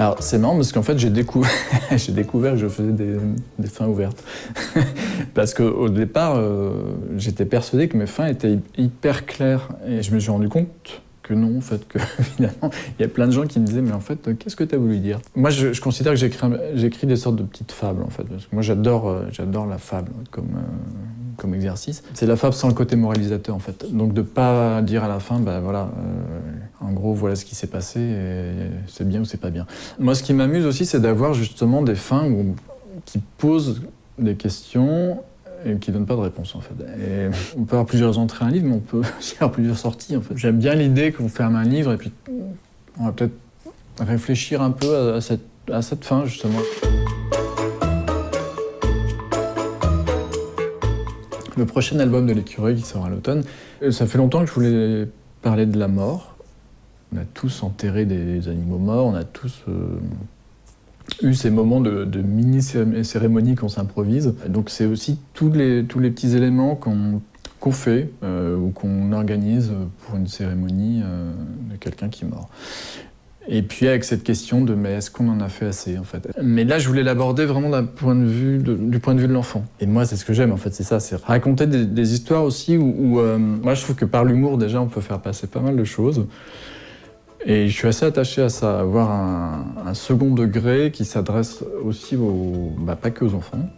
Alors c'est marrant parce qu'en fait j'ai découvert que je faisais des fins ouvertes. Parce qu'au départ, j'étais persuadé que mes fins étaient hyper claires. Et je me suis rendu compte que non, en fait, que finalement, il y a plein de gens qui me disaient « mais en fait, qu'est-ce que tu as voulu dire ?» Moi, je considère que j'écris des sortes de petites fables, en fait. Parce que moi, j'adore la fable comme exercice. C'est la fable sans le côté moralisateur, en fait. Donc de pas dire à la fin, bah voilà, en gros, voilà ce qui s'est passé, et c'est bien ou c'est pas bien. Moi, ce qui m'amuse aussi, c'est d'avoir justement des fins qui posent des questions et qui ne donnent pas de réponse, en fait. Et on peut avoir plusieurs entrées à un livre, mais on peut aussi avoir plusieurs sorties, en fait. J'aime bien l'idée qu'on ferme un livre et puis on va peut-être réfléchir un peu à cette fin, justement. Le prochain album de l'Écureuil qui sort à l'automne, ça fait longtemps que je voulais parler de la mort. On a tous enterré des animaux morts, on a tous eu ces moments de mini-cérémonie qu'on s'improvise. Donc c'est aussi tous les petits éléments qu'on fait ou qu'on organise pour une cérémonie de quelqu'un qui est mort. Et puis avec cette question de mais est-ce qu'on en a fait assez, en fait. Mais là je voulais l'aborder vraiment du point de vue de l'enfant. Et moi c'est ce que j'aime, en fait, c'est ça, c'est raconter des histoires aussi où moi je trouve que par l'humour déjà on peut faire passer pas mal de choses. Et je suis assez attaché à ça, avoir un second degré qui s'adresse aussi pas que aux enfants.